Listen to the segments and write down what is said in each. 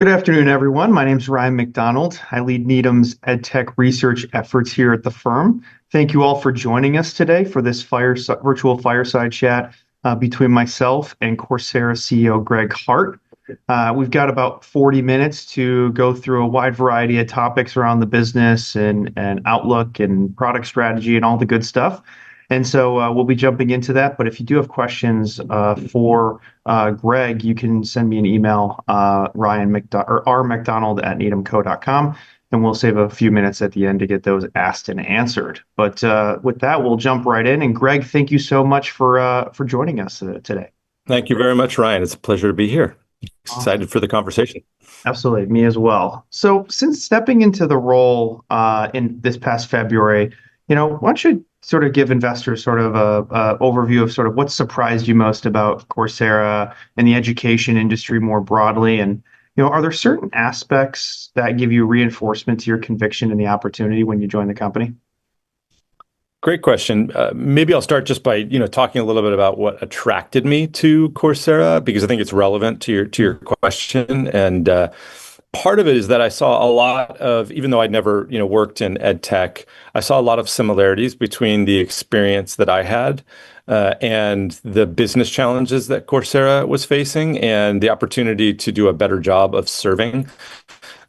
Good afternoon, everyone. My name is Ryan McDonald. I lead Needham's EdTech research efforts here at the firm. Thank you all for joining us today for this virtual fireside chat between myself and Coursera CEO Greg Hart. We've got about 40 minutes to go through a wide variety of topics around the business and outlook and product strategy and all the good stuff. And so we'll be jumping into that. But if you do have questions for Greg, you can send me an email, rmcdonald@needhamco.com, and we'll save a few minutes at the end to get those asked and answered. But with that, we'll jump right in. And Greg, thank you so much for joining us today. Thank you very much, Ryan. It's a pleasure to be here. Awesome. Excited for the conversation. Absolutely, me as well. So since stepping into the role in this past February, why don't you sort of give investors sort of a overview of sort of what surprised you most about Coursera and the education industry more broadly? And, are there certain aspects that give you reinforcement to your conviction in the opportunity when you join the company? Great question. Maybe I'll start just by talking a little bit about what attracted me to Coursera, because I think it's relevant to your question. And part of it is that I saw a lot of, even though I'd never worked in ed tech, I saw a lot of similarities between the experience that I had and the business challenges that Coursera was facing, and the opportunity to do a better job of serving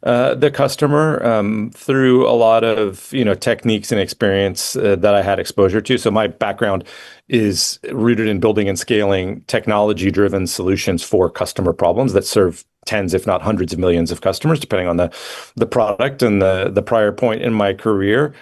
the customer through a lot of techniques and experience that I had exposure to. So my background is rooted in building and scaling technology-driven solutions for customer problems that serve tens, if not hundreds of millions of customers, depending on the product and the prior point in my career.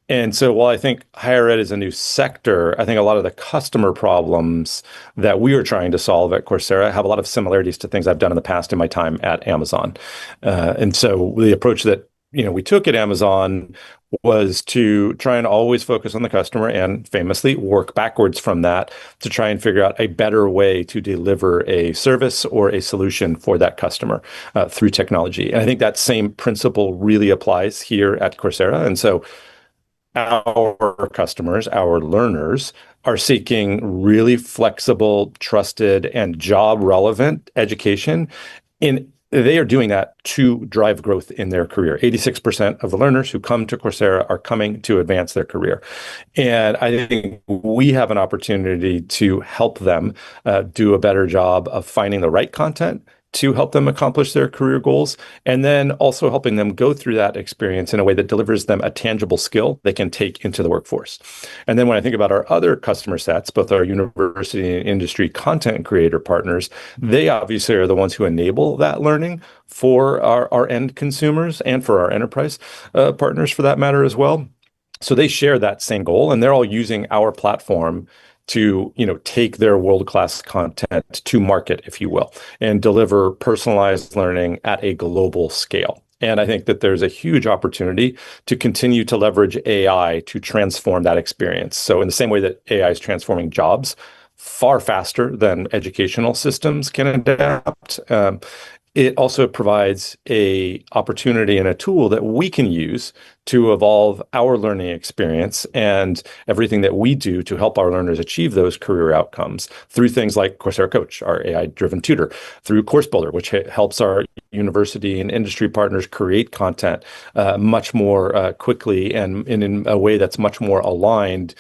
And so while I think higher ed is a new sector, I think a lot of the customer problems that we are trying to solve at Coursera have a lot of similarities to things I've done in the past in my time at Amazon. And so the approach that we took at Amazon was to try and always focus on the customer and famously work backwards from that to try and figure out a better way to deliver a service or a solution for that customer through technology. And I think that same principle really applies here at Coursera. And so our customers, our learners, are seeking really flexible, trusted, and job-relevant education. And they are doing that to drive growth in their career. 86% of the learners who come to Coursera are coming to advance their career. And I think we have an opportunity to help them do a better job of finding the right content to help them accomplish their career goals, and then also helping them go through that experience in a way that delivers them a tangible skill they can take into the workforce. And then when I think about our other customer sets, both our university and industry content creator partners, they obviously are the ones who enable that learning for our end consumers and for our enterprise partners for that matter as well. So they share that same goal, and they're all using our platform to take their world-class content to market, if you will, and deliver personalized learning at a global scale. And I think that there's a huge opportunity to continue to leverage AI to transform that experience. So in the same way that AI is transforming jobs far faster than educational systems can adapt, it also provides a opportunity and a tool that we can use to evolve our learning experience and everything that we do to help our learners achieve those career outcomes through things like Coursera Coach, our AI-driven tutor, through Course Builder, which helps our university and industry partners create content much more quickly and in a way that's much more aligned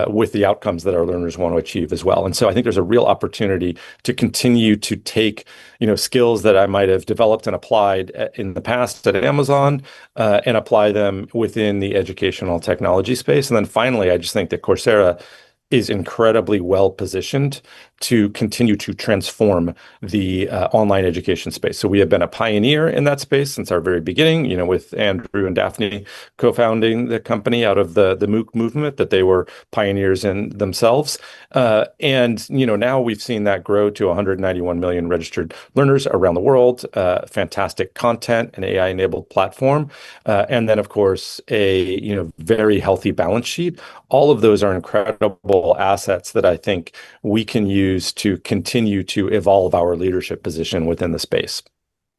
with the outcomes that our learners want to achieve as well. And so I think there's a real opportunity to continue to take skills that I might have developed and applied in the past at Amazon and apply them within the educational technology space. And then finally, I just think that Coursera is incredibly well positioned to continue to transform the online education space. So we have been a pioneer in that space since our very beginning, with Andrew and Daphne co-founding the company out of the MOOC movement that they were pioneers in themselves. And now we've seen that grow to 191 million registered learners around the world, fantastic content, an AI-enabled platform, and then, of course, a very healthy balance sheet. All of those are incredible assets that I think we can use to continue to evolve our leadership position within the space.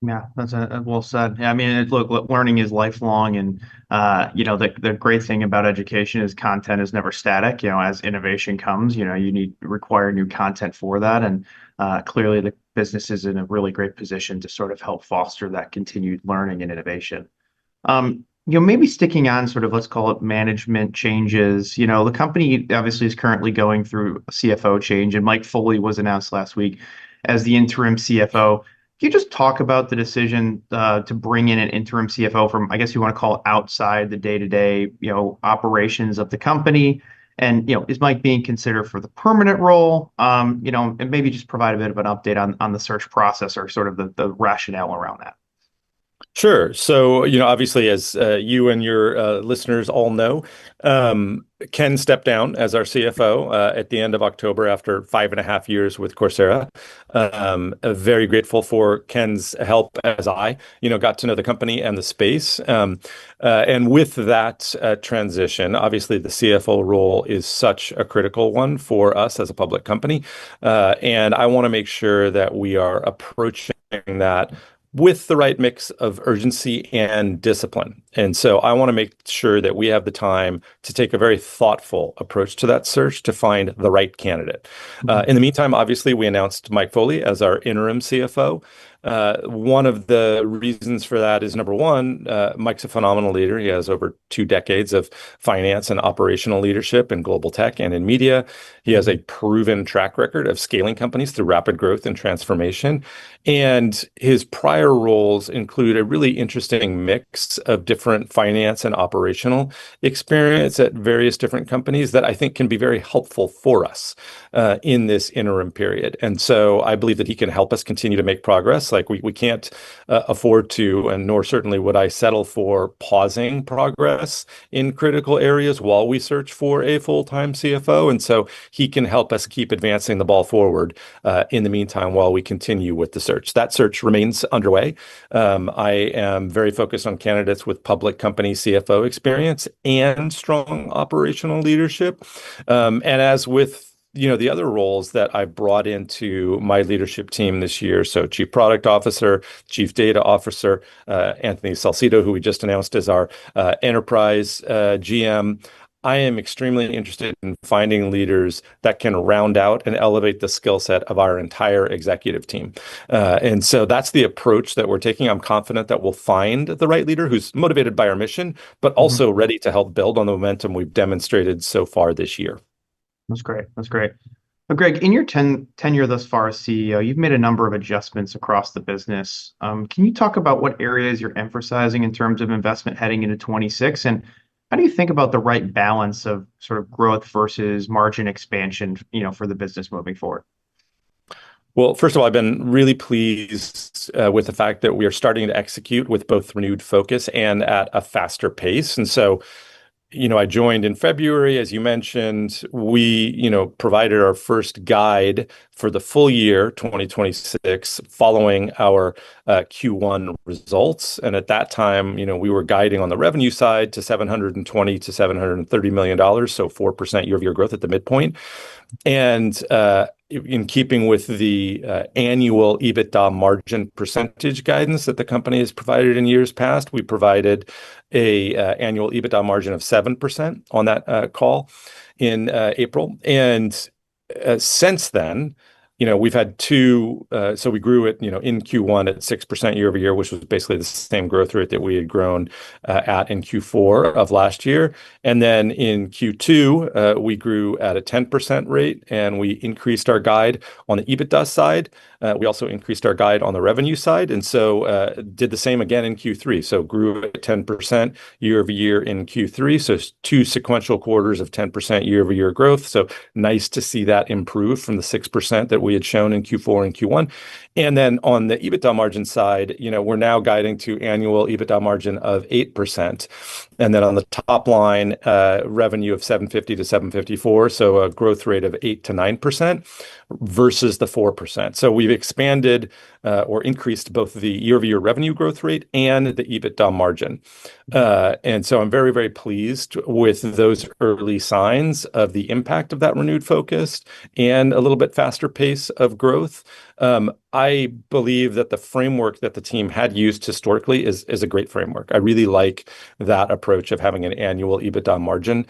Yeah, that's well said. Yeah, I mean, look, learning is lifelong, and the great thing about education is content is never static. As innovation comes, you need require new content for that, and clearly the business is in a really great position to sort of help foster that continued learning and innovation. Maybe sticking on sort of, let's call it management changes. The company obviously is currently going through a CFO change, and Mike Foley was announced last week as the interim CFO. Can you just talk about the decision to bring in an interim CFO from, I guess you want to call it outside the day-to-day, operations of the company? And, is Mike being considered for the permanent role? And maybe just provide a bit of an update on the search process or sort of the rationale around that. Sure. So, obviously, as you and your listeners all know, Ken stepped down as our CFO at the end of October after 5.5 years with Coursera. Very grateful for Ken's help as I, got to know the company and the space. And with that transition, obviously, the CFO role is such a critical one for us as a public company. And I want to make sure that we are approaching that with the right mix of urgency and discipline. And so I want to make sure that we have the time to take a very thoughtful approach to that search to find the right candidate. Mhm. In the meantime, obviously, we announced Mike Foley as our interim CFO. One of the reasons for that is number one, Mike's a phenomenal leader. He has over 2 decades of finance and operational leadership in global tech and in media. He has a proven track record of scaling companies through rapid growth and transformation. And his prior roles include a really interesting mix of different finance and operational experience at various different companies that I think can be very helpful for us in this interim period. And so I believe that he can help us continue to make progress. Like we can't afford to, and nor certainly would I settle for pausing progress in critical areas while we search for a full-time CFO. And so he can help us keep advancing the ball forward in the meantime while we continue with the search. That search remains underway. I am very focused on candidates with public company CFO experience and strong operational leadership. And as with the other roles that I brought into my leadership team this year. So Chief Product Officer, Chief Data Officer, Anthony Salcido, who we just announced as our enterprise GM. I am extremely interested in finding leaders that can round out and elevate the skill set of our entire executive team. And so that's the approach that we're taking. I'm confident that we'll find the right leader who's motivated by our mission, but Mhm. also ready to help build on the momentum we've demonstrated so far this year. That's great. That's great. Greg, in your tenure thus far as CEO, you've made a number of adjustments across the business. Can you talk about what areas you're emphasizing in terms of investment heading into 26? And how do you think about the right balance of sort of growth versus margin expansion, for the business moving forward? Well, first of all, I've been really pleased with the fact that we are starting to execute with both renewed focus and at a faster pace. And so, I joined in February, as you mentioned. We, provided our first guide for the full year 2026 following our Q1 results. And at that time, we were guiding on the revenue side to $720 to $730 million, so 4% year-over-year growth at the midpoint. And in keeping with the annual EBITDA margin percentage guidance that the company has provided in years past, we provided a annual EBITDA margin of 7% on that call in April. And since then, we've had so we grew it, in Q1 at 6% year over year, which was basically the same growth rate that we had grown at in Q4 of last year. And then in Q2, we grew at a 10% rate, and we increased our guide on the EBITDA side. We also increased our guide on the revenue side, and so did the same again in Q3. So grew at 10% year over year in Q3. So 2 sequential quarters of 10% year over year growth. So nice to see that improve from the 6% that we had shown in Q4 and Q1. And then on the EBITDA margin side, we're now guiding to annual EBITDA margin of 8%. And then on the top line, revenue of 750 to 754, so a growth rate of 8 to 9%, versus the 4%. So we've expanded or increased both the year-over-year revenue growth rate and the EBITDA margin. And so I'm very, very pleased with those early signs of the impact of that renewed focus and a little bit faster pace of growth. I believe that the framework that the team had used historically is a great framework. I really like that approach of having an annual EBITDA margin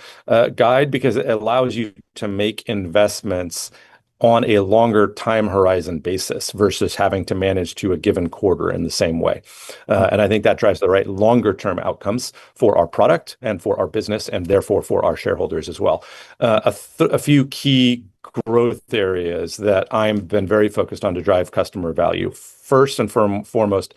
guide, because it allows you to make investments on a longer time horizon basis versus having to manage to a given quarter in the same way. And I think that drives the right longer term outcomes for our product and for our business, and therefore for our shareholders as well. A few key growth areas that I've been very focused on to drive customer value. First and foremost,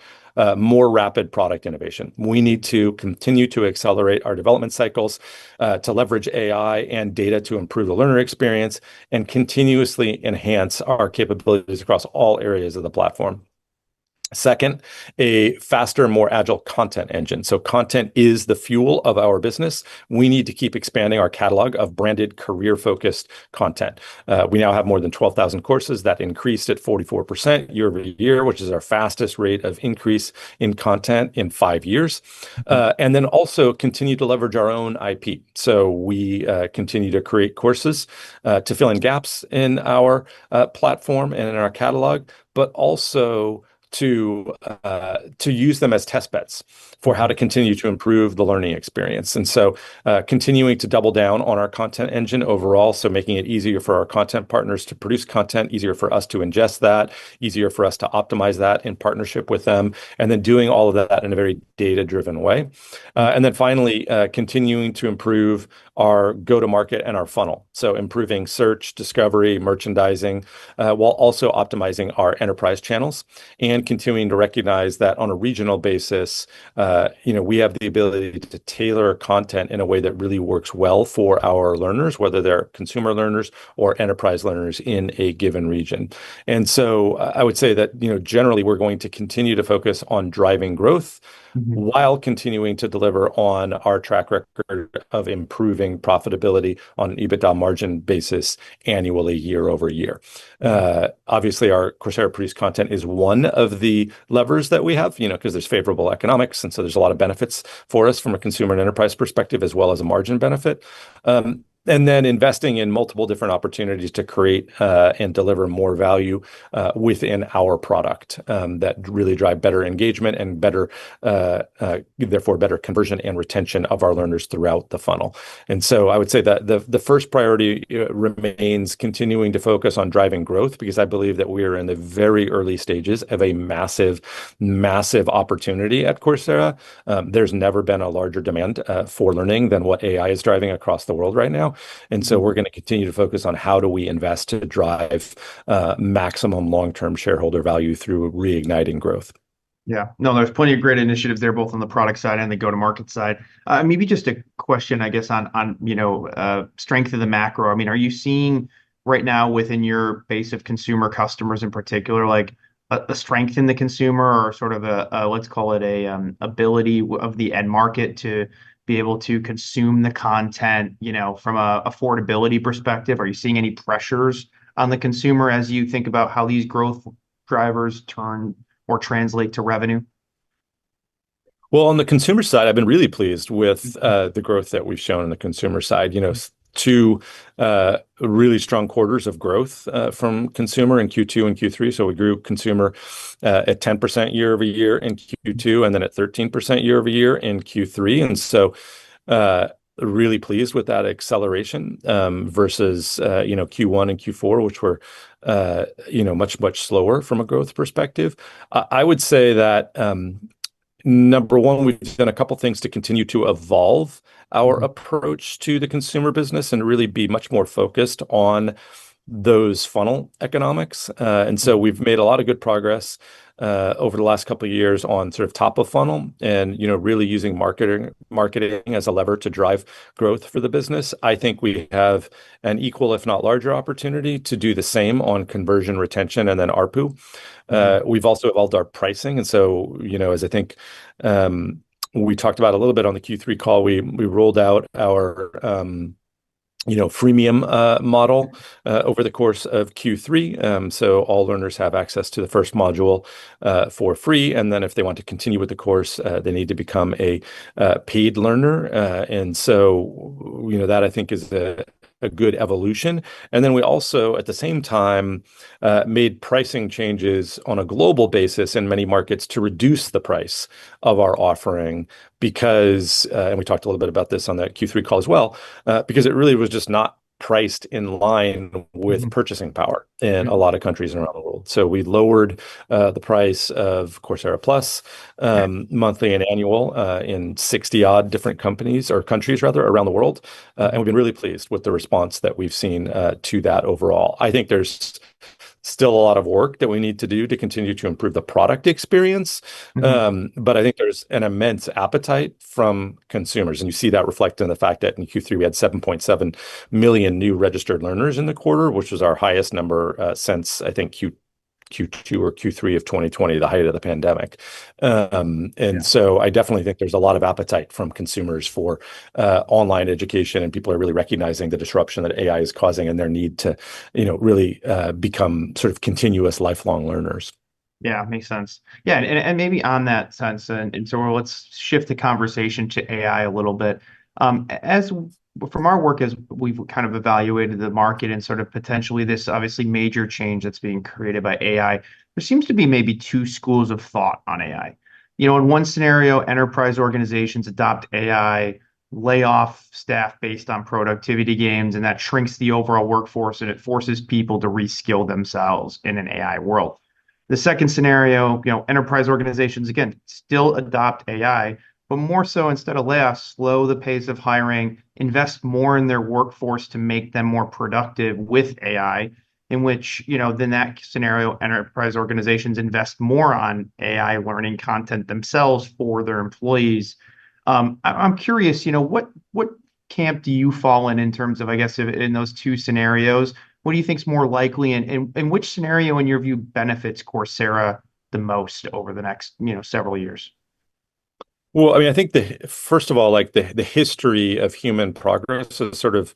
more rapid product innovation. We need to continue to accelerate our development cycles, to leverage AI and data to improve the learner experience and continuously enhance our capabilities across all areas of the platform. Second, a faster, more agile content engine. So content is the fuel of our business. We need to keep expanding our catalog of branded career-focused content. We now have more than 12,000 courses that increased at 44% year over year, which is our fastest rate of increase in content in 5 years. And then also continue to leverage our own IP. So we continue to create courses to fill in gaps in our platform and in our catalog, but also to use them as test beds for how to continue to improve the learning experience. And so continuing to double down on our content engine overall, so making it easier for our content partners to produce content, easier for us to ingest that, easier for us to optimize that in partnership with them, and then doing all of that in a very data-driven way. And then finally, continuing to improve our go-to-market and our funnel. So improving search, discovery, merchandising, while also optimizing our enterprise channels and continuing to recognize that on a regional basis, we have the ability to tailor content in a way that really works well for our learners, whether they're consumer learners or enterprise learners in a given region. And so I would say that, generally we're going to continue to focus on driving growth while continuing to deliver on our track record of improving profitability on an EBITDA margin basis annually year over year. Obviously, our Coursera produced content is one of the levers that we have, because there's favorable economics. And so there's a lot of benefits for us from a consumer and enterprise perspective, as well as a margin benefit. And then investing in multiple different opportunities to create and deliver more value within our product that really drive better engagement and therefore better conversion and retention of our learners throughout the funnel. And so I would say that the first priority remains continuing to focus on driving growth, because I believe that we are in the very early stages of a massive, massive opportunity at Coursera. There's never been a larger demand for learning than what AI is driving across the world right now. And so we're going to continue to focus on how do we invest to drive maximum long-term shareholder value through reigniting growth. Yeah, no, there's plenty of great initiatives there, both on the product side and the go-to-market side. Maybe just a question, I guess, on strength of the macro. I mean, are you seeing right now within your base of consumer customers in particular, like a strength in the consumer, or sort of let's call it ability of the end market to be able to consume the content, from a affordability perspective? Are you seeing any pressures on the consumer as you think about how these growth drivers turn or translate to revenue? Well, on the consumer side, I've been really pleased with the growth that we've shown on the consumer side. Two really strong quarters of growth from consumer in Q2 and Q3. So we grew consumer at 10% year over year in Q2, and then at 13% year over year in Q3. And so really pleased with that acceleration versus Q1 and Q4, which were much, much slower from a growth perspective. I would say that number one, we've done a couple things to continue to evolve our approach to the consumer business and really be much more focused on those funnel economics. And so we've made a lot of good progress over the last couple of years on sort of top of funnel and, really using marketing as a lever to drive growth for the business. I think we have an equal, if not larger, opportunity to do the same on conversion, retention, and then ARPU. We've also evolved our pricing. And so, as I think we talked about a little bit on the Q3 call, we rolled out our freemium model over the course of Q3. So all learners have access to the first module for free. And then if they want to continue with the course, they need to become a paid learner. And so, that I think is a good evolution. And then we also, at the same time, made pricing changes on a global basis in many markets to reduce the price of our offering because, and we talked a little bit about this on the Q3 call as well, because it really was just not priced in line with Mhm. purchasing power in a Mhm. lot of countries around the world. So we lowered the price of Coursera Plus Okay. monthly and annual in 60 odd different companies or countries rather around the world. And Mhm. we've been really pleased with the response that we've seen to that overall. I think there's still a lot of work that we need to do to continue to improve the product experience. Mhm. But I think there's an immense appetite from consumers. And you see that reflected in the fact that in Q3, we had 7.7 million new registered learners in the quarter, which was our highest number since I think Q2 or Q3 of 2020, the height of the pandemic. And Yeah. so I definitely think there's a lot of appetite from consumers for online education, and people are really recognizing the disruption that AI is causing and their need to, really become sort of continuous lifelong learners. Yeah, makes sense. Yeah, and maybe on that sense, and so let's shift the conversation to AI a little bit. As from our work, as we've kind of evaluated the market and sort of potentially this obviously major change that's being created by AI, there seems to be maybe two schools of thought on AI. In one scenario, enterprise organizations adopt AI, lay off staff based on productivity gains, and that shrinks the overall workforce and it forces people to reskill themselves in an AI world. The second scenario, enterprise organizations again still adopt AI, but more so instead of layoffs, slow the pace of hiring, invest more in their workforce to make them more productive with AI, in which, then that scenario, enterprise organizations invest more on AI learning content themselves for their employees. I'm curious, what camp do you fall in terms of, I guess, in those two scenarios? What do you think is more likely, and which scenario, in your view, benefits Coursera the most over the next, several years? Well, I mean, I think first of all, like the history of human progress is sort of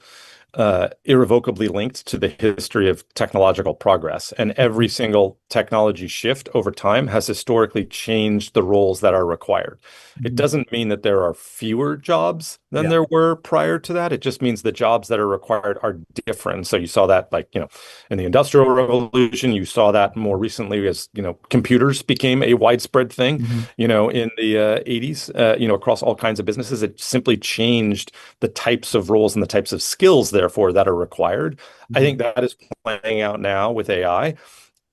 irrevocably linked to the history of technological progress. And every single technology shift over time has historically changed the roles that are required. It Mhm. doesn't mean that there are fewer jobs than Yeah. there were prior to that. It just means the jobs that are required are different. So you saw that, like, in the Industrial Revolution, you saw that more recently as, computers became a widespread thing, Mhm. in the 80s, across all kinds of businesses. It simply changed the types of roles and the types of skills, therefore, that are required. I Mhm. think that is playing out now with AI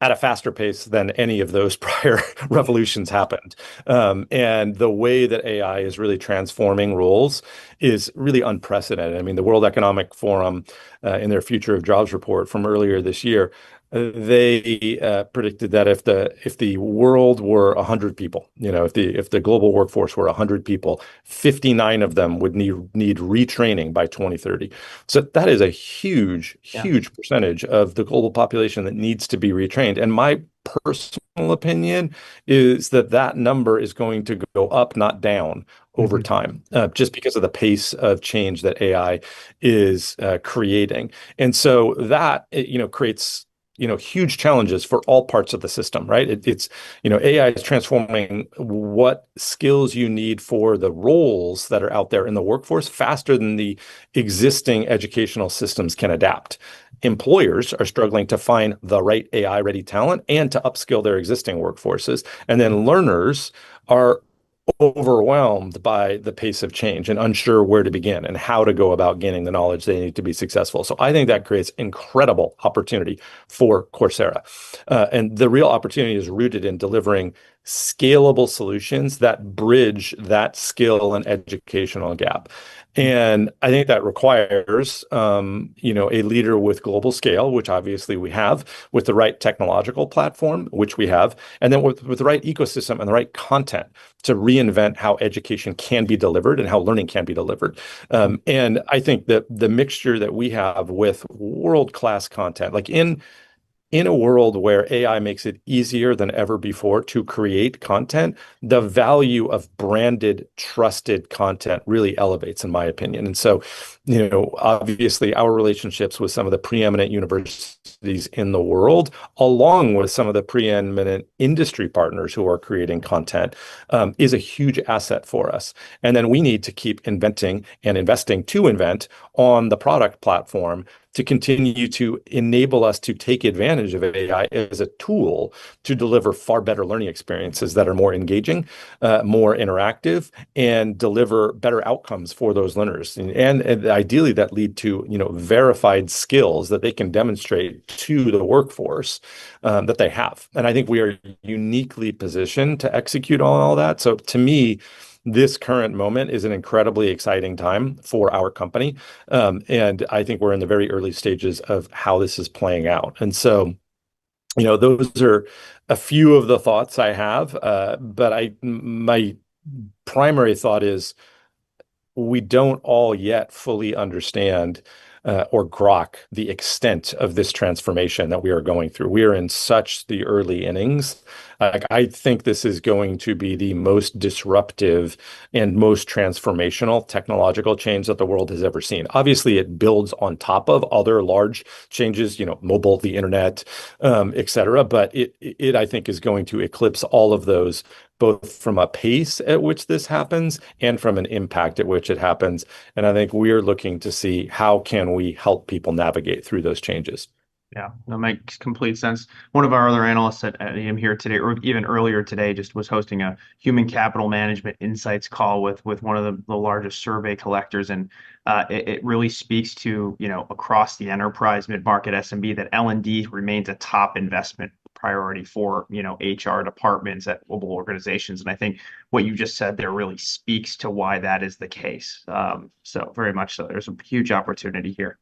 at a faster pace than any of those prior revolutions happened. And the way that AI is really transforming roles is really unprecedented. I mean, the World Economic Forum, in their Future of Jobs report from earlier this year, they predicted that if the world were 100 people, if the global workforce were 100 people, 59 of them would need retraining by 2030. So that is a huge, Yeah. huge percentage of the global population that needs to be retrained. And my personal opinion is that that number is going to go up, not down over Mhm. time, just because of the pace of change that AI is creating. And so that, creates, huge challenges for all parts of the system, right? AI is transforming what skills you need for the roles that are out there in the workforce faster than the existing educational systems can adapt. Employers are struggling to find the right AI ready talent and to upskill their existing workforces. And then learners are overwhelmed by the pace of change and unsure where to begin and how to go about gaining the knowledge they need to be successful. So I think that creates incredible opportunity for Coursera. And the real opportunity is rooted in delivering scalable solutions that bridge that skill and educational gap. And I think that requires, a leader with global scale, which obviously we have, with the right technological platform, which we have, and then with the right ecosystem and the right content to reinvent how education can be delivered and how learning can be delivered. And I think that the mixture that we have with world-class content, like in in a world where AI makes it easier than ever before to create content, the value of branded, trusted content really elevates, in my opinion. And so, obviously, our relationships with some of the preeminent universities in the world, along with some of the preeminent industry partners who are creating content, is a huge asset for us. And then we need to keep inventing and investing to invent on the product platform to continue to enable us to take advantage of AI as a tool to deliver far better learning experiences that are more engaging, more interactive, and deliver better outcomes for those learners. And ideally, that lead to verified skills that they can demonstrate to the workforce that they have. And I think we are uniquely positioned to execute on all that. So to me, this current moment is an incredibly exciting time for our company. And I think we're in the very early stages of how this is playing out. And so, those are a few of the thoughts I have. But my primary thought is we don't all yet fully understand or grok the extent of this transformation that we are going through. We are in such the early innings. I think this is going to be the most disruptive and most transformational technological change that the world has ever seen. Obviously, it builds on top of other large changes, mobile, the internet, et cetera. But it, I think, is going to eclipse all of those, both from a pace at which this happens and from an impact at which it happens. And I think we're looking to see how can we help people navigate through those changes. Yeah, that makes complete sense. One of our other analysts at AM here today, or even earlier today, just was hosting a human capital management insights call with one of the largest survey collectors, and it really speaks to across the enterprise, mid-market, SMB, that L&D remains a top investment priority for HR departments at global organizations, and I think what you just said there really speaks to why that is the case. So very much so. There's a huge opportunity here.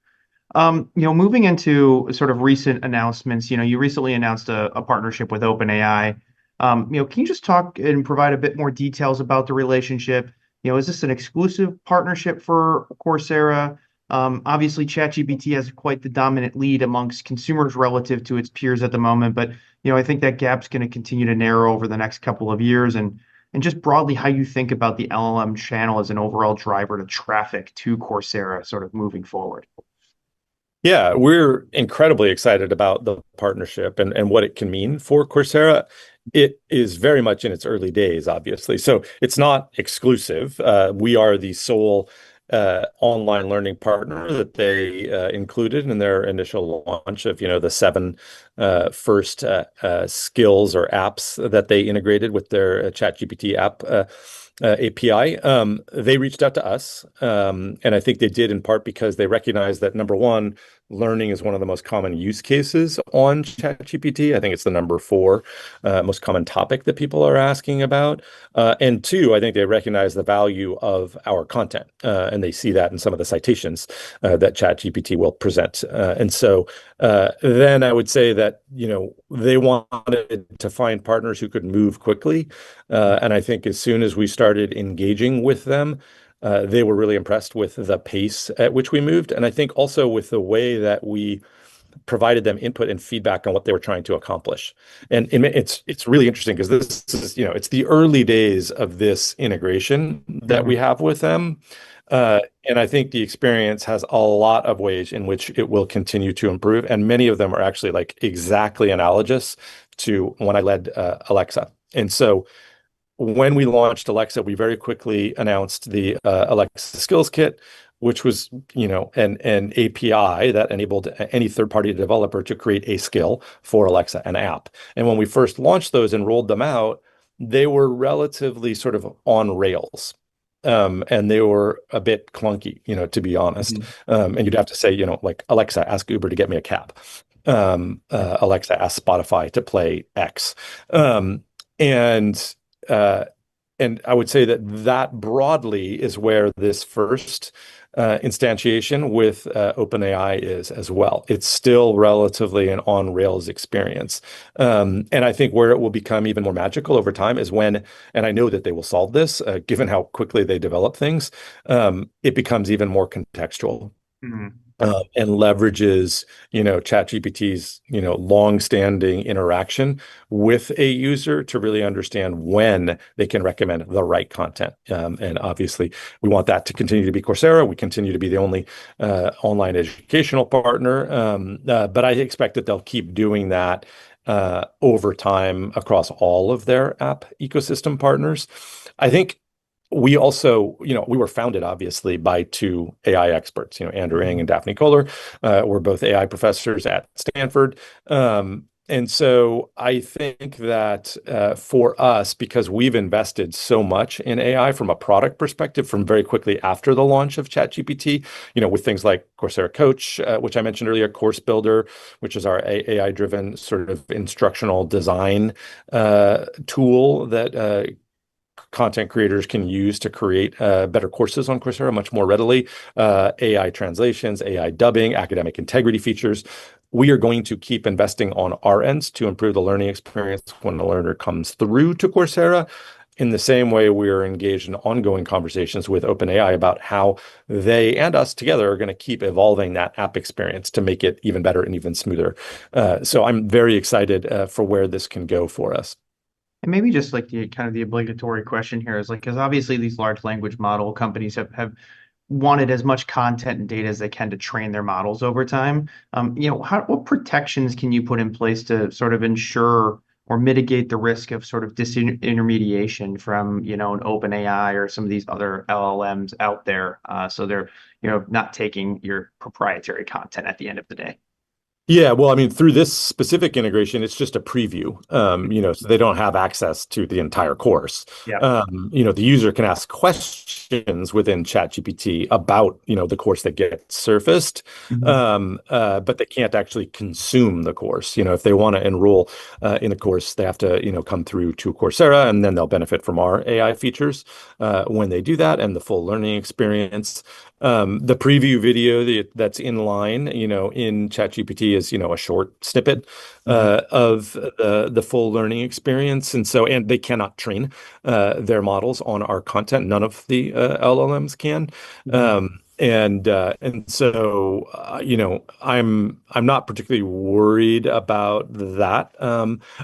Moving into sort of recent announcements, you recently announced a partnership with OpenAI. Can you just talk and provide a bit more details about the relationship? Is this an exclusive partnership for Coursera? Obviously, ChatGPT has quite the dominant lead amongst consumers relative to its peers at the moment, but I think that gap's going to continue to narrow over the next couple of years. And just broadly, how you think about the LLM channel as an overall driver to traffic to Coursera, sort of moving forward. Yeah, we're incredibly excited about the partnership and what it can mean for Coursera. It is very much in its early days, obviously. So it's not exclusive. We are the sole online learning partner that they included in their initial launch of, the seven first skills or apps that they integrated with their ChatGPT app API. They reached out to us, and I think they did in part because they recognize that, number one, learning is one of the most common use cases on ChatGPT. I think it's the number four most common topic that people are asking about. And two, I think they recognize the value of our content, and they see that in some of the citations that ChatGPT will present. And so then I would say that, they wanted to find partners who could move quickly. And I think as soon as we started engaging with them, they were really impressed with the pace at which we moved. And I think also with the way that we provided them input and feedback on what they were trying to accomplish. And it's really interesting because this is, it's the early days of this integration that we have with them. And I think the experience has a lot of ways in which it will continue to improve. And many of them are actually like exactly analogous to when I led Alexa. And so when we launched Alexa, we very quickly announced the Alexa Skills Kit, which was, an API that enabled any third-party developer to create a skill for Alexa, an app. And when we first launched those and rolled them out, they were relatively sort of on rails. And they were a bit clunky, to be honest. And you'd have to say, like, Alexa, ask Uber to get me a cab. Alexa, ask Spotify to play X. And I would say that broadly is where this first instantiation with OpenAI is as well. It's still relatively an on-rails experience. And I think where it will become even more magical over time is when, and I know that they will solve this, given how quickly they develop things, it becomes even more contextual. and leverages, ChatGPT's, long-standing interaction with a user to really understand when they can recommend the right content. And obviously, we want that to continue to be Coursera. We continue to be the only online educational partner, but I expect that they'll keep doing that over time across all of their app ecosystem partners. I think we also, we were founded obviously by two AI experts, Andrew Ng Mhm. and Daphne Kohler. We're both AI professors at Stanford. And so I think that for us, because we've invested so much in AI from a product perspective from very quickly after the launch of ChatGPT, with things like Coursera Coach, which I mentioned earlier, Course Builder, which is our AI-driven sort of instructional design tool that content creators can use to create better courses on Coursera much more readily. AI translations, AI dubbing, academic integrity features. We are going to keep investing on our ends to improve the learning experience when the learner comes through to Coursera. In the same way, we are engaged in ongoing conversations with OpenAI about how they and us together are going to keep evolving that app experience to make it even better and even smoother. So I'm very excited for where this can go for us. And maybe just like the kind of the obligatory question here is like, because obviously these large language model companies have wanted as much content and data as they can to train their models over time. What protections can you put in place to sort of ensure or mitigate the risk of sort of disintermediation from, an OpenAI or some of these other LLMs out there, so they're, not taking your proprietary content at the end of the day? Yeah, well, I mean, through this specific integration, it's just a preview, so they don't have access to the entire course. Yeah. The user can ask questions within ChatGPT about, the course that gets surfaced, Mhm. but they can't actually consume the course. If they want to enroll in a course, they have to, come through to Coursera, and then they'll benefit from our AI features when they do that and the full learning experience. The preview video that's in line, in ChatGPT is, a short snippet Mhm. of the full learning experience. And they cannot train their models on our content. None of the LLMs can. Mhm. I'm not particularly worried about that.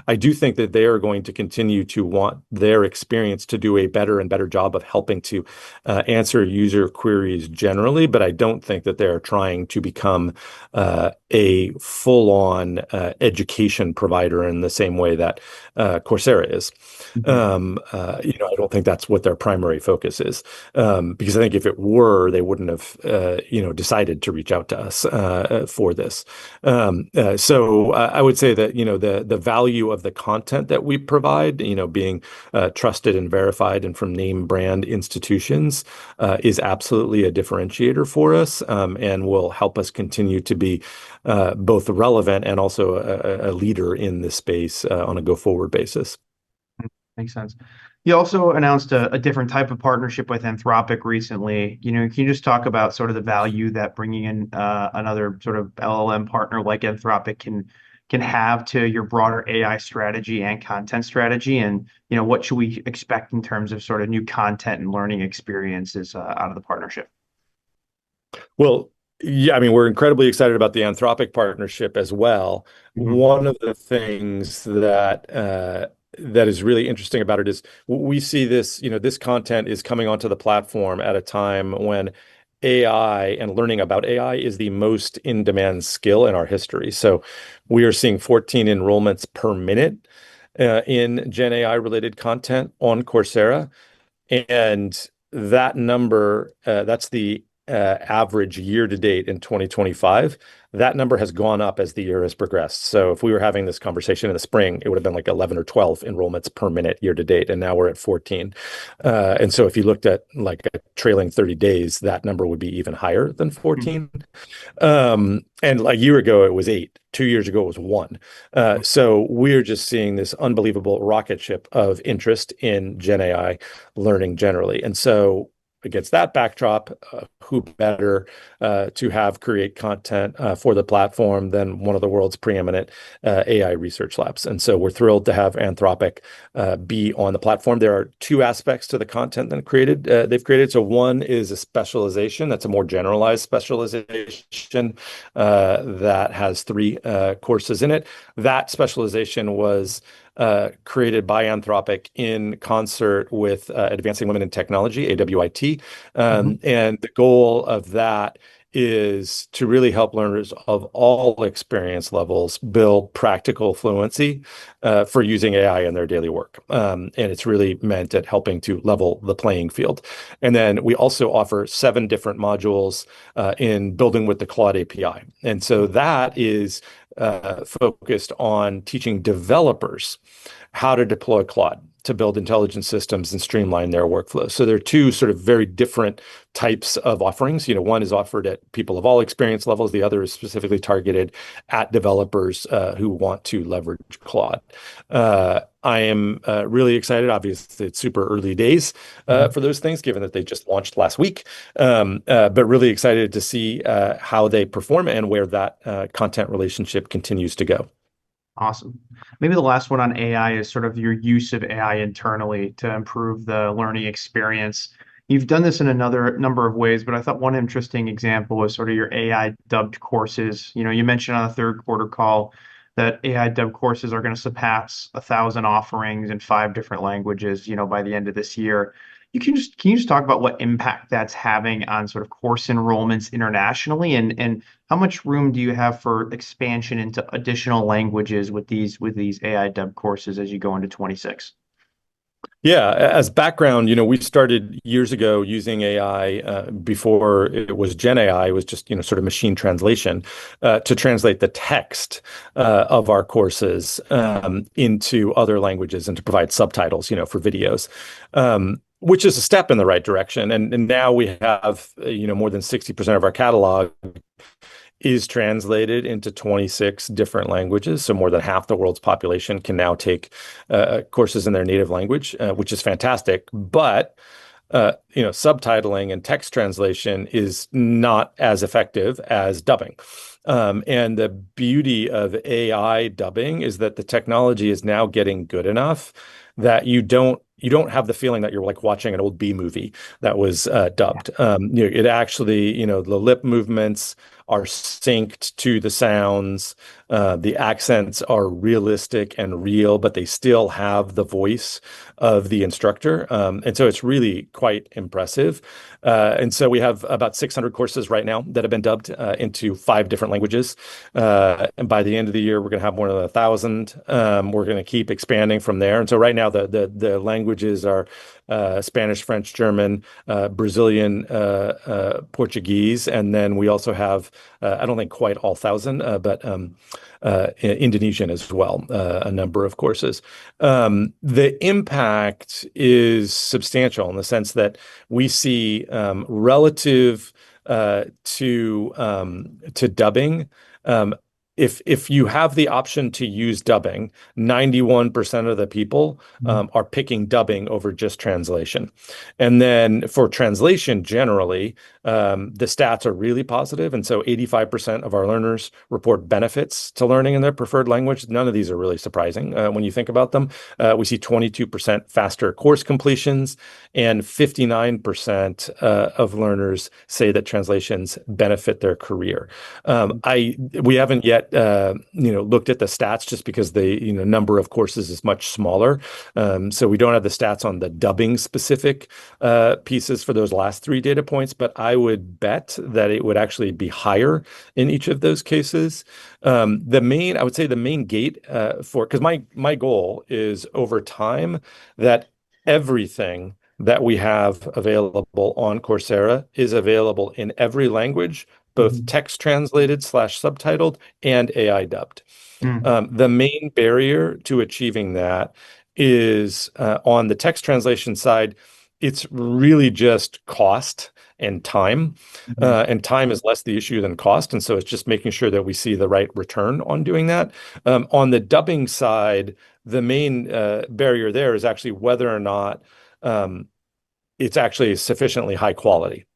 I do think that they are going to continue to want their experience to do a better and better job of helping to answer user queries generally, but I don't think that they're trying to become a full-on education provider in the same way that Coursera is. Mhm. I don't think that's what their primary focus is, because I think if it were, they wouldn't have, decided to reach out to us for this. So I would say that the value of the content that we provide, being trusted and verified and from name brand institutions, is absolutely a differentiator for us, and will help us continue to be both relevant and also a leader in this space on a go-forward basis. Makes sense. You also announced a different type of partnership with Anthropic recently. Can you just talk about sort of the value that bringing in another sort of LLM partner like Anthropic can have to your broader AI strategy and content strategy, and what should we expect in terms of sort of new content and learning experiences out of the partnership? Well, yeah, I mean, we're incredibly excited about the Anthropic partnership as well. Mhm. One of the things that is really interesting about it is we see this, this content is coming onto the platform at a time when AI and learning about AI is the most in-demand skill in our history. So we are seeing 14 enrollments per minute in Gen AI related content on Coursera. And that number, that's the average year to date in 2025. That number has gone up as the year has progressed. So if we were having this conversation in the spring, it would have been like 11 or 12 enrollments per minute year to date. And now we're at 14. And so if you looked at like a trailing 30 days, that number would be even higher than 14. And a year ago, it was 8. 2 years ago, it was 1. So we're just seeing this unbelievable rocket ship of interest in Gen AI learning generally. And so against that backdrop, who better to have create content for the platform than one of the world's preeminent AI research labs? And so we're thrilled to have Anthropic be on the platform. There are two aspects to the content they've created. So one is a specialization that's a more generalized specialization that has three courses in it. That specialization was created by Anthropic in concert with Advancing Women in Technology, AWIT. Mhm. And the goal of that is to really help learners of all experience levels build practical fluency for using AI in their daily work. And it's really meant at helping to level the playing field. And then we also offer 7 different modules in building with the Claude API. And so that is focused on teaching developers how to deploy Claude to build intelligent systems and streamline their workflows. So there are two sort of very different types of offerings. One is offered at people of all experience levels. The other is specifically targeted at developers who want to leverage Claude. I am really excited. Obviously, it's super early days Mhm. for those things, given that they just launched last week. But really excited to see how they perform and where that content relationship continues to go. Awesome. Maybe the last one on AI is sort of your use of AI internally to improve the learning experience. You've done this in another number of ways, but I thought one interesting example was sort of your AI dubbed courses. You mentioned on the third quarter call that AI dubbed courses are going to surpass 1,000 offerings in 5 different languages, by the end of this year. Can you just talk about what impact that's having on sort of course enrollments internationally, and how much room do you have for expansion into additional languages with these AI dubbed courses as you go into 26? Yeah, as background, we started years ago using AI before it was Gen AI. It was just, sort of machine translation to translate the text of our courses into other languages and to provide subtitles, for videos. Which is a step in the right direction. And now we have, more than 60% of our catalog is translated into 26 different languages. So more than half the world's population can now take courses in their native language, which is fantastic. But subtitling and text translation is not as effective as dubbing. And the beauty of AI dubbing is that the technology is now getting good enough that you don't have the feeling that you're like watching an old B movie that was dubbed. It actually, the lip movements are synced to the sounds. The accents are realistic and real, but they still have the voice of the instructor. And so it's really quite impressive. And so we have about 600 courses right now that have been dubbed into 5 different languages. And by the end of the year, we're going to have more than 1,000. We're going to keep expanding from there. And so right now, the languages are Spanish, French, German, Brazilian, Portuguese, and then we also have, I don't think quite all 1,000, but Indonesian as well, a number of courses. The impact is substantial in the sense that we see relative to dubbing. If you have the option to use dubbing, 91% of the people are picking dubbing over just translation. And then for translation, generally, the stats are really positive. And so 85% of our learners report benefits to learning in their preferred language. None of these are really surprising when you think about them. We see 22% faster course completions, and 59% of learners say that translations benefit their career. We haven't yet looked at the stats just because the number of courses is much smaller. So we don't have the stats on the dubbing specific pieces for those last 3 data points, but I would bet that it would actually be higher in each of those cases. I would say the main gate because my goal is over time that everything that we have available on Coursera is available in every language, both Mhm. text translated / subtitled and AI dubbed. Mm. The main barrier to achieving that is on the text translation side, it's really just cost and time. Mhm. And time is less the issue than cost. And so it's just making sure that we see the right return on doing that. On the dubbing side, the main barrier there is actually whether or not it's actually sufficiently high quality.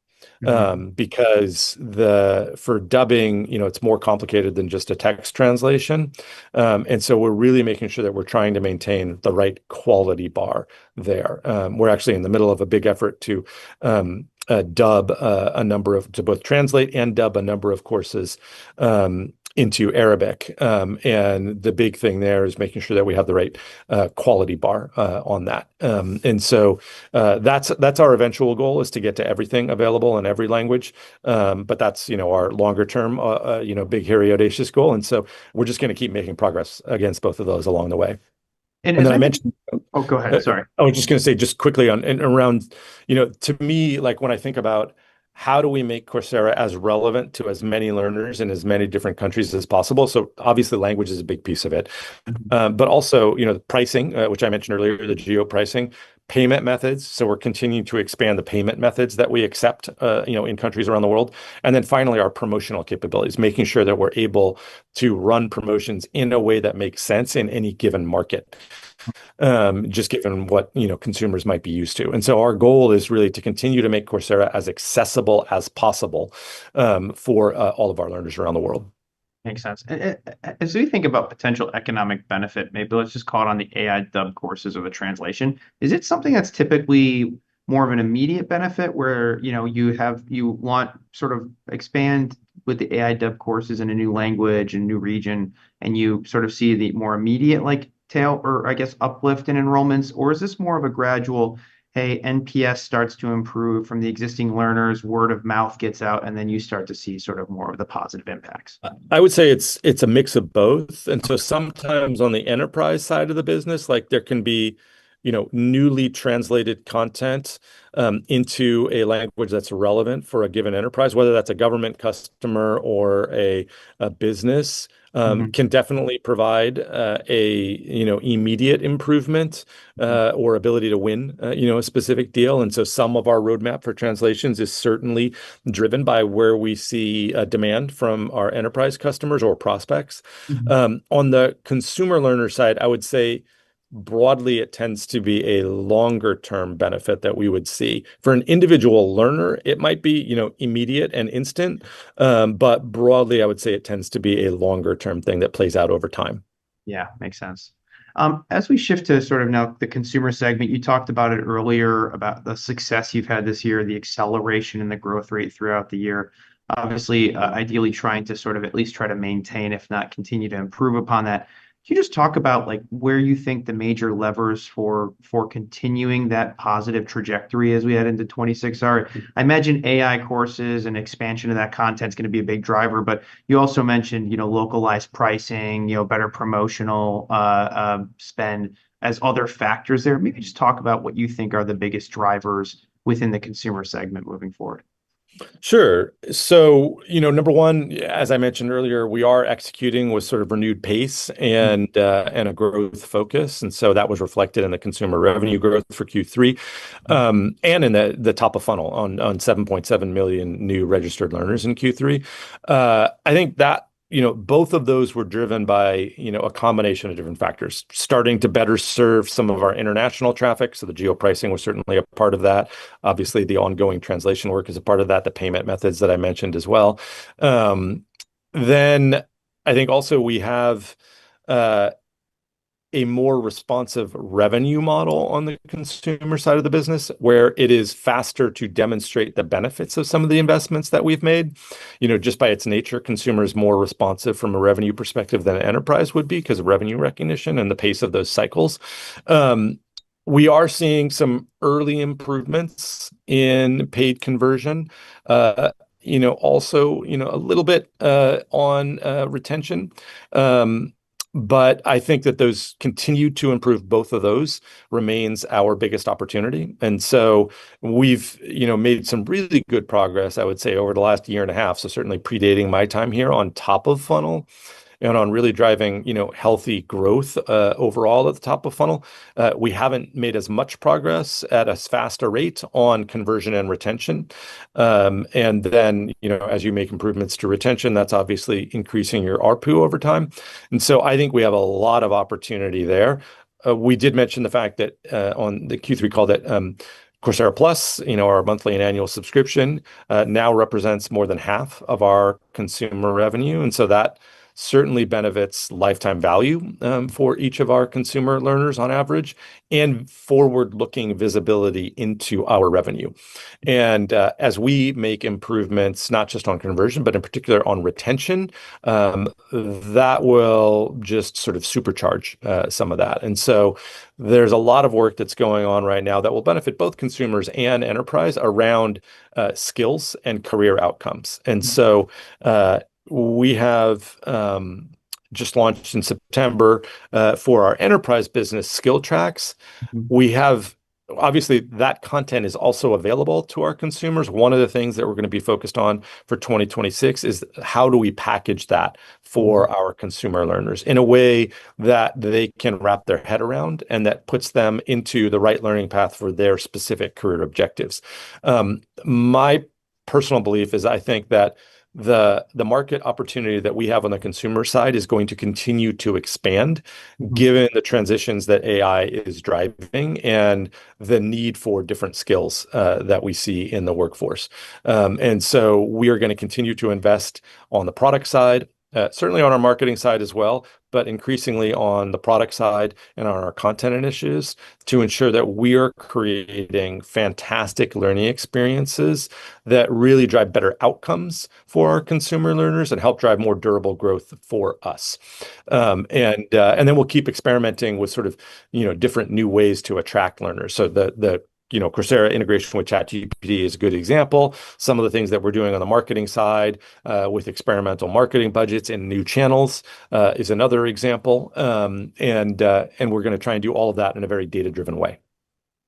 Mhm. Because for dubbing, it's more complicated than just a text translation. And so we're really making sure that we're trying to maintain the right quality bar there. We're actually in the middle of a big effort to dub to both translate and dub a number of courses into Arabic. And the big thing there is making sure that we have the right quality bar on that. And so that's our eventual goal, is to get to everything available in every language. But that's, our longer term, big, hairy, audacious goal. And so we're just going to keep making progress against both of those along the way. And And as then I I think, mentioned, oh, go ahead. Sorry. I was just going to say just quickly on and around, to me, like when I think about how do we make Coursera as relevant to as many learners in as many different countries as possible? So obviously language is a big piece of it. Mhm. But also, the pricing, which I mentioned earlier, the geo pricing, payment methods. So we're continuing to expand the payment methods that we accept, in countries around the world. And then finally, our promotional capabilities, making sure that we're able to run promotions in a way that makes sense in any given market, just given what, consumers might be used to. And so our goal is really to continue to make Coursera as accessible as possible for all of our learners around the world. Makes sense. As we think about potential economic benefit, maybe let's just call it on the AI dub courses or the translation. Is it something that's typically more of an immediate benefit where, you want sort of expand with the AI dub courses in a new language and new region, and you sort of see the more immediate like tail or I guess uplift in enrollments, or is this more of a gradual, hey, NPS starts to improve from the existing learners, word of mouth gets out, and then you start to see sort of more of the positive impacts? I would say it's a mix of both. And so sometimes on the enterprise side of the business, like there can be, newly translated content into a language that's relevant for a given enterprise, whether that's a government customer or a business, Mhm. can definitely provide immediate improvement or ability to win, a specific deal. And so some of our roadmap for translations is certainly driven by where we see demand from our enterprise customers or prospects. Mhm. On the consumer learner side, I would say broadly it tends to be a longer term benefit that we would see. For an individual learner, it might be, immediate and instant, but broadly, I would say it tends to be a longer term thing that plays out over time. Yeah, makes sense. As we shift to sort of now the consumer segment, you talked about it earlier about the success you've had this year, the acceleration in the growth rate throughout the year. Obviously, ideally trying to sort of at least try to maintain, if not continue to improve upon that. Can you just talk about like where you think the major levers for continuing that positive trajectory as we head into 26 are? I imagine AI courses and expansion of that content is going to be a big driver, but you also mentioned, localized pricing, better promotional spend as other factors there. Maybe just talk about what you think are the biggest drivers within the consumer segment moving forward. Sure. So, number one, as I mentioned earlier, we are executing with sort of renewed pace and a growth focus, and so that was reflected in the consumer revenue growth for Q3, and in the top of funnel on 7.7 million new registered learners in Q3. I think that both of those were driven by, a combination of different factors, starting to better serve some of our international traffic. So the geo pricing was certainly a part of that. Obviously, the ongoing translation work is a part of that, the payment methods that I mentioned as well. Then I think also we have uh, a more responsive revenue model on the consumer side of the business, where it is faster to demonstrate the benefits of some of the investments that we've made. Just by its nature, consumer is more responsive from a revenue perspective than an enterprise would be because of revenue recognition and the pace of those cycles. We are seeing some early improvements in paid conversion. Also, a little bit on retention. But I think that those continue to improve. Both of those remains our biggest opportunity. And so we've, made some really good progress, I would say, over the last year and a half. So certainly predating my time here on top of funnel and on really driving, healthy growth overall at the top of funnel. We haven't made as much progress at as fast a rate on conversion and retention. And then, as you make improvements to retention, that's obviously increasing your ARPU over time. And so I think we have a lot of opportunity there. We did mention the fact that on the Q3 call that Coursera Plus, our monthly and annual subscription, now represents more than half of our consumer revenue. And so that certainly benefits lifetime value for each of our consumer learners on average, and forward-looking visibility into our revenue. And as we make improvements, not just on conversion, but in particular on retention, that will just sort of supercharge some of that. And so there's a lot of work that's going on right now that will benefit both consumers and enterprise around skills and career outcomes. And so we have just launched in September for our enterprise business skill tracks. Mhm. We have obviously that content is also available to our consumers. One of the things that we're going to be focused on for 2026 is how do we package that for our consumer learners in a way that they can wrap their head around and that puts them into the right learning path for their specific career objectives. My personal belief is I think that the market opportunity that we have on the consumer side is going to continue to expand Mhm. given the transitions that AI is driving and the need for different skills that we see in the workforce. And so we are going to continue to invest on the product side, certainly on our marketing side as well, but increasingly on the product side and on our content initiatives to ensure that we are creating fantastic learning experiences that really drive better outcomes for our consumer learners and help drive more durable growth for us. And then we'll keep experimenting with sort of different new ways to attract learners. So the Coursera integration with ChatGPT is a good example. Some of the things that we're doing on the marketing side with experimental marketing budgets and new channels is another example. And we're going to try and do all of that in a very data-driven way.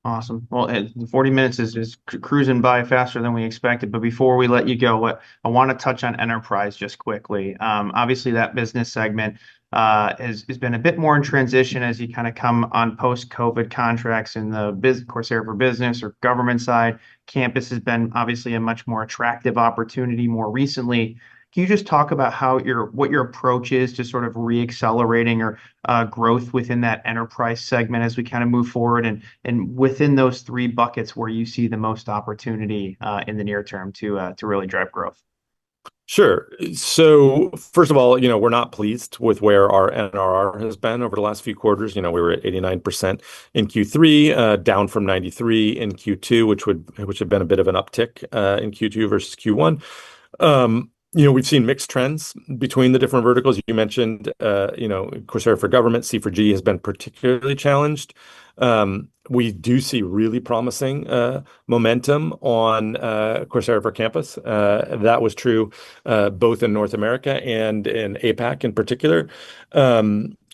Awesome. Well, 40 minutes is cruising by faster than we expected. But before we let you go, I want to touch on enterprise just quickly. Obviously, that business segment has been a bit more in transition as you kind of come on post-COVID contracts in the Coursera for Business or government side. Campus has been obviously a much more attractive opportunity more recently. Can you just talk about what your approach is to sort of re-accelerating or growth within that enterprise segment as we kind of move forward, and within those three buckets where you see the most opportunity in the near term to really drive growth? Sure. So first of all, we're not pleased with where our NRR has been over the last few quarters. We were at 89% in Q3, down from 93 in Q2, which had been a bit of an uptick in Q2 versus Q1. We've seen mixed trends between the different verticals. You mentioned, Coursera for Government, C4G has been particularly challenged. We do see really promising momentum on Coursera for Campus. That was true both in North America and in APAC in particular.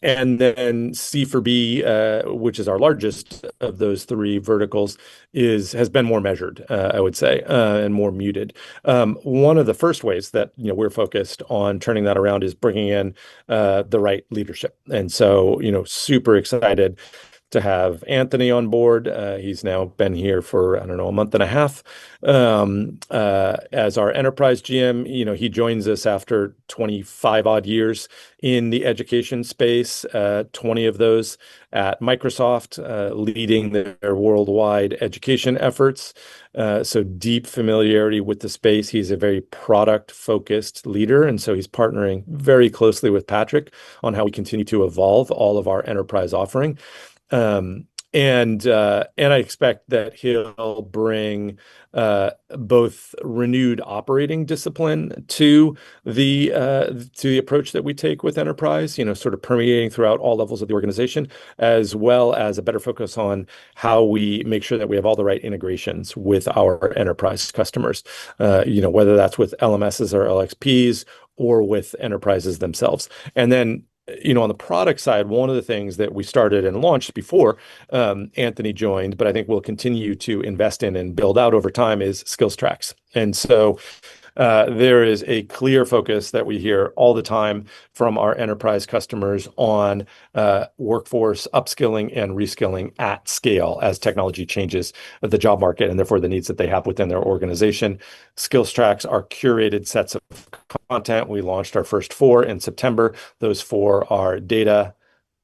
And then C4B, which is our largest of those three verticals, has been more measured, I would say, and more muted. One of the first ways that we're focused on turning that around is bringing in the right leadership. And so, super excited to have Anthony on board. He's now been here for, I don't know, a month and a half as our enterprise GM. He joins us after 25 odd years in the education space, 20 of those at Microsoft, leading their worldwide education efforts. So deep familiarity with the space. He's a very product-focused leader, and so he's partnering very closely with Patrick on how we continue to evolve all of our enterprise offering. And I expect that he'll bring both renewed operating discipline to the approach that we take with enterprise, sort of permeating throughout all levels of the organization, as well as a better focus on how we make sure that we have all the right integrations with our enterprise customers, whether that's with LMSs or LXPs or with enterprises themselves. And then on the product side, one of the things that we started and launched before Anthony joined, but I think we'll continue to invest in and build out over time, is skills tracks. And so there is a clear focus that we hear all the time from our enterprise customers on workforce upskilling and reskilling at scale as technology changes the job market and therefore the needs that they have within their organization. Skills tracks are curated sets of content. We launched our first 4 in September. Those 4 are data,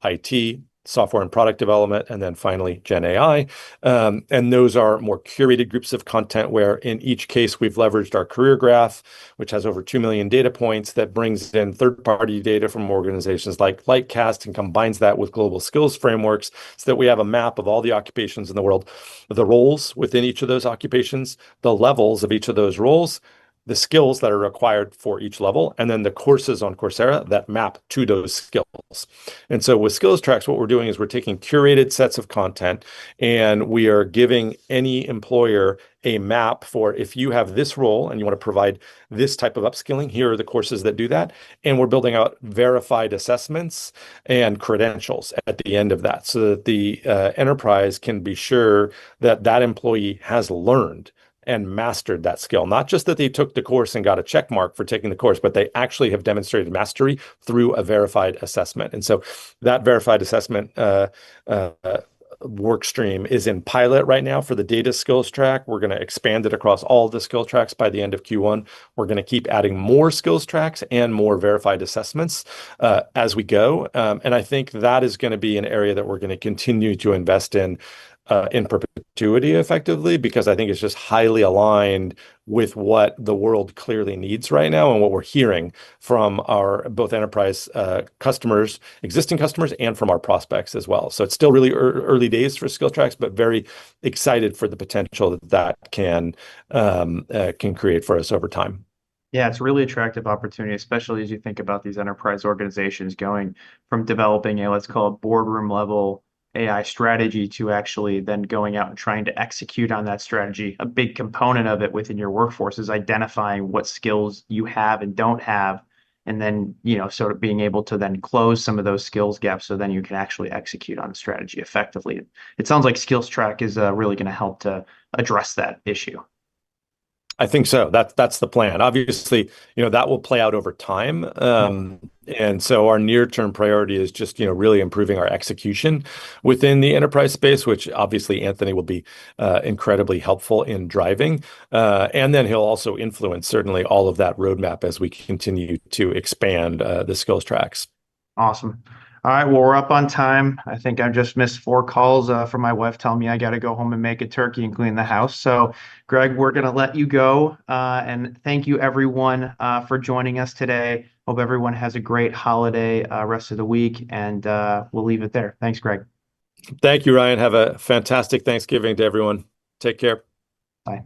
IT, software and product development, and then finally Gen AI. And those are more curated groups of content where in each case we've leveraged our career graph, which has over 2 million data points that brings in third-party data from organizations like Lightcast and combines that with global skills frameworks so that we have a map of all the occupations in the world, the roles within each of those occupations, the levels of each of those roles, the skills that are required for each level, and then the courses on Coursera that map to those skills. And so with skills tracks, what we're doing is we're taking curated sets of content and we are giving any employer a map for if you have this role and you want to provide this type of upskilling, here are the courses that do that. And we're building out verified assessments and credentials at the end of that so that the enterprise can be sure that that employee has learned and mastered that skill. Not just that they took the course and got a check mark for taking the course, but they actually have demonstrated mastery through a verified assessment. And so that verified assessment work stream is in pilot right now for the data skills track. We're going to expand it across all the skill tracks by the end of Q1. We're going to keep adding more skills tracks and more verified assessments as we go. And I think that is going to be an area that we're going to continue to invest in perpetuity effectively, because I think it's just highly aligned with what the world clearly needs right now and what we're hearing from our both enterprise customers, existing customers, and from our prospects as well. So it's still really early days for skill tracks, but very excited for the potential that can create for us over time. Yeah, it's a really attractive opportunity, especially as you think about these enterprise organizations going from developing a, let's call it boardroom level AI strategy to actually then going out and trying to execute on that strategy. A big component of it within your workforce is identifying what skills you have and don't have, and then, sort of being able to then close some of those skills gaps so then you can actually execute on the strategy effectively. It sounds like Skills Track is really going to help to address that issue. I think so. That's the plan. Obviously, that will play out over time. Yeah. And so our near-term priority is just, really improving our execution within the enterprise space, which obviously Anthony will be incredibly helpful in driving. And then he'll also influence certainly all of that roadmap as we continue to expand the skills tracks. Awesome. All right, well, we're up on time. I think I just missed 4 calls from my wife telling me I got to go home and make a turkey and clean the house. So, Greg, we're going to let you go. And thank you, everyone, for joining us today. Hope everyone has a great holiday rest of the week, and we'll leave it there. Thanks, Greg. Thank you, Ryan. Have a fantastic Thanksgiving to everyone. Take care. Bye.